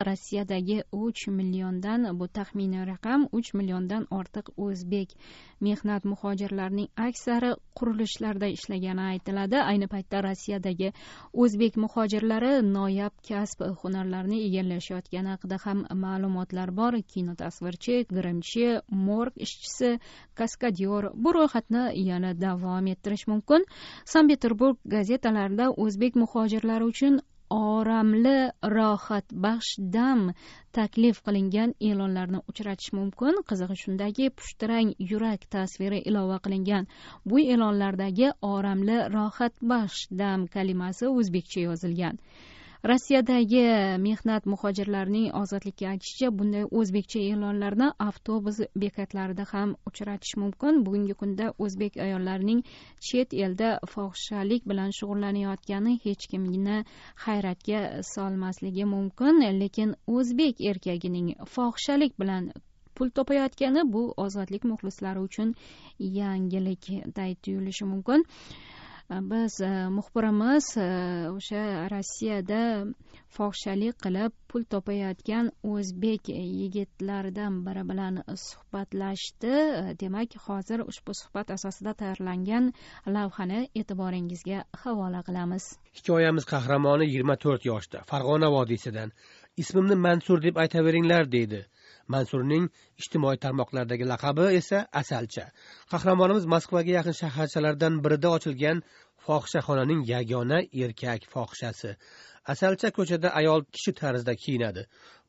Rossiyadagi 3 milliondan, bu taxminiy raqam, 3 milliondan ortiq o'zbek mehnat muhojirlarining aksari qurilishlarda ishlagani aytiladi. Ayni paytda Rossiyadagi o'zbek muhojirlari noyob kasb hunarlarini egallashayotgani haqida ham ma'lumotlar bor. Kinotasvirchi, grimchi, morg ishchisi, kaskadyor. Bu ro'yxatni yana davom ettirish mumkin. Sankt-Peterburg gazetalarida o'zbek muhojirlari uchun oramli, rohatbaxsh dam taklif qilingan e'lonlarni uchratish mumkin. Qizig'i shundaki, pushtirang yurak tasviri ilova qilingan bu e'lonlardagi oramli, rohatbaxsh dam kalimasi o'zbekcha yozilgan. Rossiyadagi mehnat muhojirlarining ozodlikka aytishicha, bunday o'zbekcha e'lonlarni avtobus bekatlarida ham uchratish mumkin. Bugungi kunda o'zbek ayollarining chet elda fohishalik bilan shug'ullanayotgani hech kimni hayratga solmasligi mumkin, lekin o'zbek erkagining fohishalik bilan pul topayotgani bu ozodlik muxlislari uchun yangilikday tuyulishi mumkin. Biz muxbirimiz o'sha Rossiyada fohishalik qilib pul topayotgan o'zbek yigitlaridan biri bilan suhbatlashdi. Demak, hozir ushbu suhbat asosida tayyorlangan lavhani e'tiboringizga havola qilamiz. Hikoyamiz qahramoni 24 yoshda, Farg'ona vodiysidan. Ismimni Mansur deb aytaveringlar deydi. Mansurning ijtimoiy tarmoqlardagi laqabi esa Asalcha. Qahramonimiz Moskvaga yaqin shaharchalardan birida ochilgan fohishaxonaning yagona erkak fohishasi. Asalcha ko'chada ayol kishi tarzda kiyinadi.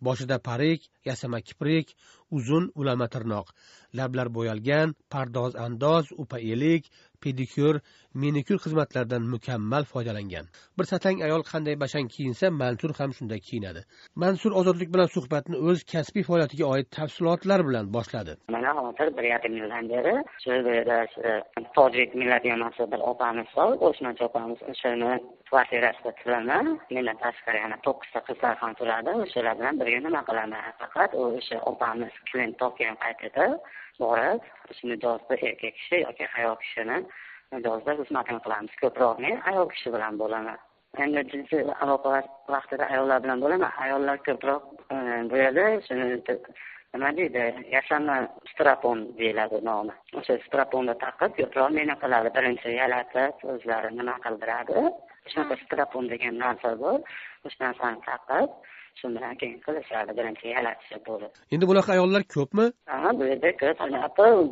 Boshida parik, yasama kiprik, uzun ulama tirnoq, lablar bo'yalgan, pardoz andoz, upa elik, pedikyur, manikyur xizmatlaridan mukammal foydalangan. Bir satang ayol qanday bashang kiyinsa, Mansur ham shunday kiyinadi. Mansur ozodlik bilan suhbatni o'z kasbiy faoliyatiga oid tafsilotlar bilan boshladi. Mana hozir 1,5 yildan beri shu yerda tojik millatiga mansub bir opamiz bor, o'shancha opamiz o'shani kvartirasida turaman. Mendan tashqari yana 9 ta qizlar ham turadi. O'shalar bilan birga nima qilaman? Faqat o'sha opamiz klient topgan paytida borib, shu mijozda erkak kishi yoki ayol kishini mijozda xizmatini qilamiz. Ko'proq men ayol kishi bilan bo'laman. Endi jinsiy aloqalar vaqtida ayollar bilan bo'laman. Ayollar ko'proq bu yerda shuni nima deydi, yasama strapon deyiladi nomi. O'sha straponni taqib ko'proq meni qiladi. Birinchi yalatib o'zlari nima qildiradi. Shunaqa strapon degan narsa bor. O'sha narsani taqib shu bilan keyin qilishadi, birinchi yalatishi bo'lib. Endi bunaqa ayollar ko'pmi? Bu yerda ko'p.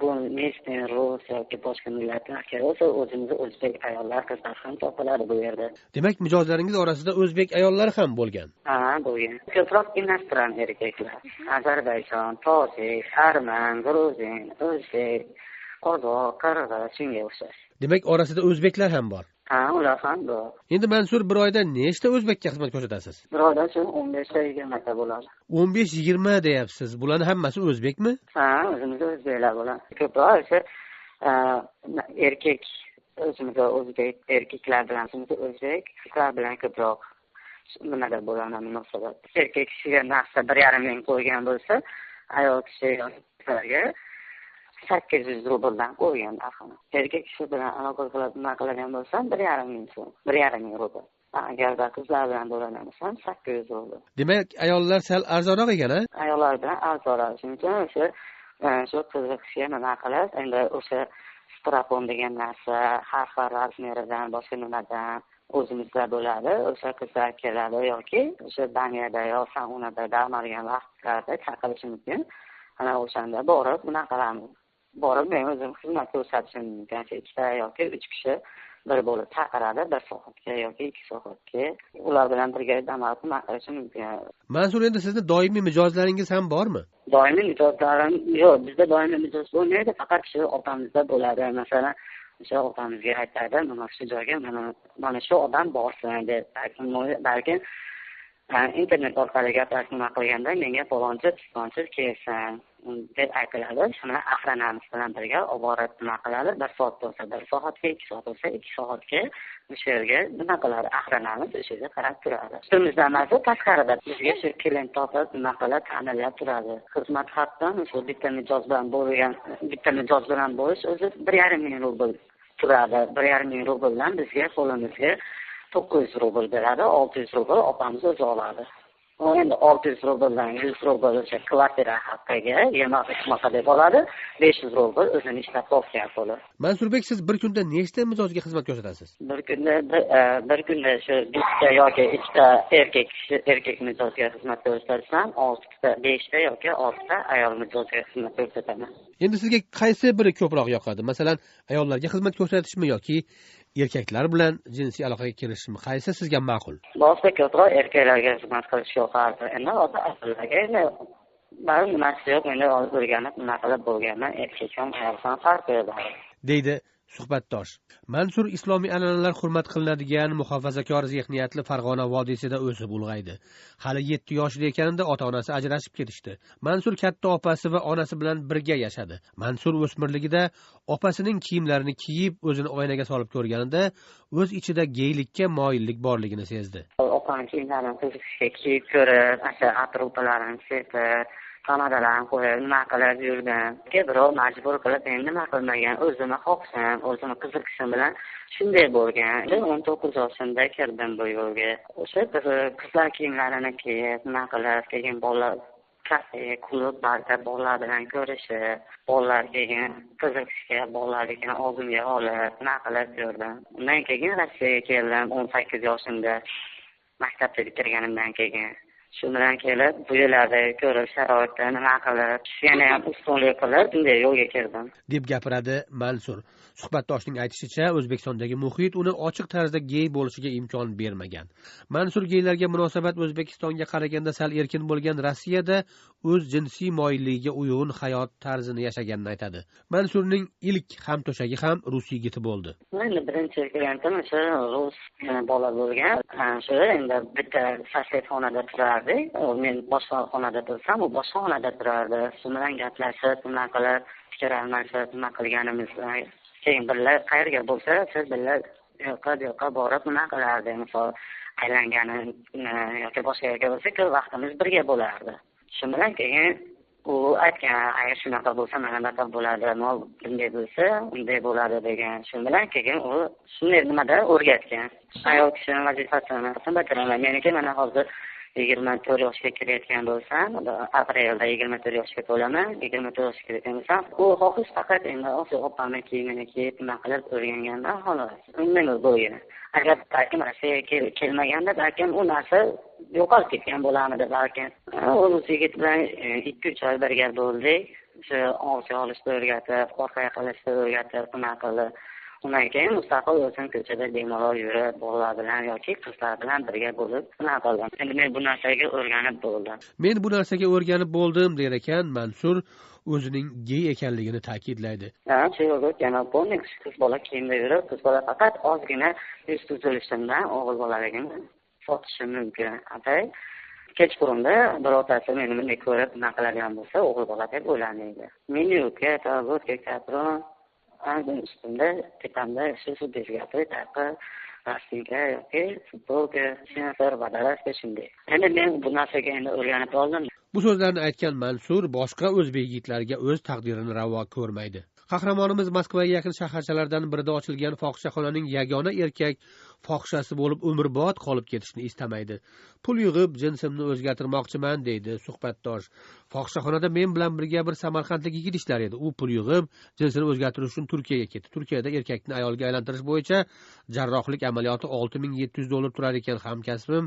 Bu Nestin, Rus yoki boshqa millatlarga o'zi o'zimiz o'zbek ayollar, qizlar ham topiladi bu yerda. Demak, mijozlaringiz orasida o'zbek ayollari ham bo'lgan. Bo'lgan. Ko'proq inostrан erkaklar. Ozarbayjon, tojik, arman, gruzin, o'zbek, qozoq, qirg'iz, shunga o'xshash. Demak, orasida o'zbeklar ham bor. Ular ham bor. Endi Mansur bir oyda nechta o'zbekka xizmat ko'rsatasiz? Bir oyda 15 ta 20 ta bo'ladi. 15-20 deyapsiz. Bularning hammasi o'zbekmi? O'zimizda o'zbeklar bo'ladi. Ko'proq o'sha erkak, o'zimizda o'zbek erkaklar bilan, o'zbek qizlar bilan ko'proq nimada bo'ladi munosabat. Erkak kishiga narsa 1,5 ming qo'ygan bo'lsa, ayol kishiga 800 rubldan qo'ygan narxini. Erkak kishi bilan aloqa qiladigan bo'lsam 1,5 ming so'm, 1,5 ming rubl. Agarda qizlar bilan bo'ladigan bo'lsam 800 rubl. Demak, ayollar sal arzonroq ekan-a? Ayollar bilan arzonroq. Shuning uchun shu qiziqishga nima qilib, endi o'sha strapon degan narsa har xil razmeridan, boshqa nimadan o'zimizda bo'ladi. O'sha qizlar keladi yoki o'sha Daniyada yo Saunada dam olgan vaqtlarda chaqirish mumkin. Ana o'shanda borib nima qilamiz? Borib men o'zim xizmat ko'rsatishim mumkin. 2 yoki 3 kishi bir bo'lib chaqiradi, 1 soatga yoki 2 soatga. Ular bilan birga dam olib nima qilishim mumkin. Mansur, endi sizni doimiy mijozlaringiz ham bormi? Doimiy mijozlarim yo'q, bizda doimiy mijoz bo'lmaydi, faqat shu opamizda bo'ladi. Masalan, o'sha opamizga aytadi, mana shu joyga mana shu odam borsin deb, balki internet orqali gaplashma qilganda menga falonchi kelsin deb aytiladi. Shuni aqranamiz bilan birga olib borib nima qiladi? 1 soat bo'lsa 1 soatga, 2 soat bo'lsa 2 soatga o'sha yerga nima qiladi? Aqranamiz o'sha yerga qarab turadi. Ustimizda emas, tashqarida bizga shu klient topib nima qiladi? Ta'minlab turadi. Xizmat haqdan shu bitta mijoz bilan bo'lish o'zi 1,5 ming rubl turadi. 1,5 ming rubl bilan bizga qo'limizga 900 rubl beradi, 600 rubl opamiz o'zi oladi. u endi 600 rubldan 100 rubl o'sha kvartira haqqiga yemak ichmoqqa deb oladi, 500 rubl o'zini ishlab topgan puli. Mansurbek, siz bir kunda nechta mijozga xizmat ko'rsatasiz? Bir kunda shu 2 ta yoki 2 ta erkak mijozga xizmat ko'rsatsam, 6 ta, 5 ta yoki 6 ta ayol mijozga xizmat ko'rsataman. Endi sizga qaysi biri ko'proq yoqadi? Masalan, ayollarga xizmat ko'rsatishmi yoki erkaklar bilan jinsiy aloqaga kirishmi? Qaysi sizga ma'qul? Boshqa ko'proq erkaklarga xizmat qilish yoqardi. Endi ayollarga bari nimasi yo'q, endi o'rganib nima qilib bo'lganman, erkak ham ayol ham farqi yo'q, deydi suhbatdosh. Mansur islomiy an'analar hurmat qilinadigan muhofazakor zehniyatli Farg'ona vodiysida o'sib ulg'aydi. Hali 7 yoshida ekanida ota-onasi ajrashib ketishdi. Mansur katta opasi va onasi bilan birga yashadi. Mansur o'smirligida opasining kiyimlarini kiyib, o'zini oynaga solib ko'rganida o'z ichida geylikka moyillik borligini sezdi. Opam kiyimlarini qiziqishga kiyib ko'rib, asha atroflarini sepib, kamadalarni qo'yib, nima qilib yurgan. Biroq majbur qilib endi nima qilmagan, o'zimni xohishim, o'zimni qiziqishim bilan shunday bo'lgan. 19 yoshimda kirdim bu yo'lga. O'sha qizlar kiyimlarini kiyib, nima qilib, keyin bolalar kafe, klub, barda bolalar bilan ko'rishib, bolalar keyin qiziqishga, bolalarni oldimga olib, nima qilib yurdim. Undan keyin Rossiyaga keldim 18 yoshimda. Maktabni bitirganimdan keyin shu bilan kelib, bu yerlarda ko'rib, sharoitda nima qilib, yana ham ustunlik qilib, bunday yo'lga kirdim, deb gapiradi Mansur. Suhbatdoshning aytishicha, O'zbekistondagi muhit uni ochiq tarzda gey bo'lishiga imkon bermagan. Mansur geylarga munosabat O'zbekistonga qaraganda sal erkin bo'lgan Rossiyada o'z jinsiy moyilligiga uyg'un hayot tarzini yashaganini aytadi. Mansurning ilk hamto'shagi ham rus yigiti bo'ldi. Endi birinchi klientim o'sha rus bola bo'lgan. Shu endi bitta sosetxonada turardik. Men boshqa xonada tursam, u boshqa xonada turardi. Shu bilan gaplashib, nima qilib, fikr almashib, nima qilganimizni keyin birga qayerga bo'lsa, siz birga yoqqa borib nima qilardi, misol aylangani yoki boshqa yerga bo'lsa, ko'p vaqtimiz birga bo'lardi. Shu bilan keyin u aytgan, agar shunaqa bo'lsa, mana bunaqa bo'ladi, bunday bo'lsa, unday bo'ladi degan. Shu bilan keyin u shunday nimada o'rgatgan. Ayol kishining vazifasini batiraman. Meniki mana hozir 24 yoshga kirayotgan bo'lsam, aprelda 24 yoshga to'laman, 24 yoshga kirayotgan bo'lsam, u xohish faqat endi opamni kiyimini kiyib, nima qilib o'rgangandan xolos. Undan bo'lgan. Agar balkim Rossiyaga kelmaganda, balkim u narsa yo'qolib ketgan bo'larmidi balkim. O'z yigit bilan 2-3 oy birga bo'ldik. Shu ovchi olishni o'rgatib, orqaga qilishni o'rgatib, nima qilib. Undan keyin mustaqil o'zim ko'chada bemalol yurib, bolalar bilan yoki qizlar bilan birga bo'lib, nima qildim. Endi men bu narsaga o'rganib bo'ldim. Men bu narsaga o'rganib bo'ldim der ekan Mansur o'zining gey ekanligini ta'kidlaydi. Yana bo'lmaydi, qiz bola kiyimda yurib, qiz bola faqat ozgina yuz tuzilishimdan o'g'il bolaligimni sotishi mumkin. Atay kechqurunda birortasi meni bunday ko'rib, nima qiladigan bo'lsa, o'g'il bola deb o'ylanmaydi. Meni yo'qga, tabutga, kapron üstünde tepamda shu bezgakli taqi rastinka yoki futbolka sensor badalasi shunday. Endi men bu narsaga endi o'rganib oldim. Bu so'zlarni aytgan Mansur boshqa o'zbek yigitlariga o'z taqdirini ravo ko'rmaydi. Qahramonimiz Moskvaga yaqin shaharchalardan birida ochilgan fohishaxonaning yagona erkak fohishasi bo'lib umrbod qolib ketishni istamaydi. Pul yig'ib jinsimni o'zgartirmoqchiman deydi suhbatdosh. Fohishaxonada men bilan birga bir samarqandlik yigit ishlar edi. U pul yig'ib jinsini o'zgartirish uchun Turkiyaga ketdi. Turkiyada erkakni ayolga aylantirish bo'yicha jarrohlik amaliyoti $6,700 turar ekan. Hamkasbim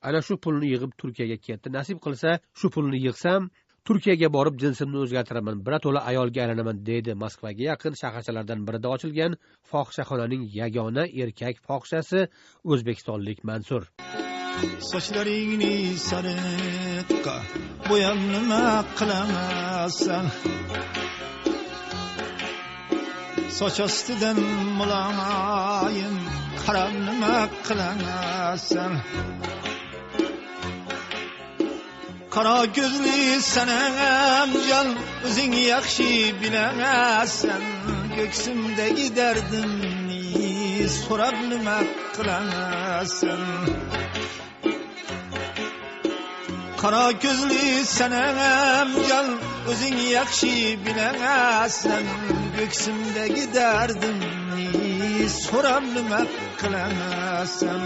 ana shu pulni yig'ib Turkiyaga ketdi. Nasib qilsa, shu pulni yig'sam Turkiyaga borib jinsimni o'zgartiraman, birato'la ayolga aylanaman deydi Moskvaga yaqin shaharchalardan birida ochilgan fohishaxonaning yagona erkak fohishasi o'zbekistonlik Mansur. Sochlaringni sariqqa bo'yab nima qilasan? Soch ostidan muloyim qarab nima qilasan? Qara gözlü sanam can o'zing yaxshi bilasan, ko'ksimdagi dardimni so'rab nima qilasan? Qara gözlü sanam can o'zing yaxshi bilasan, ko'ksimdagi dardimni so'rab nima qilasan?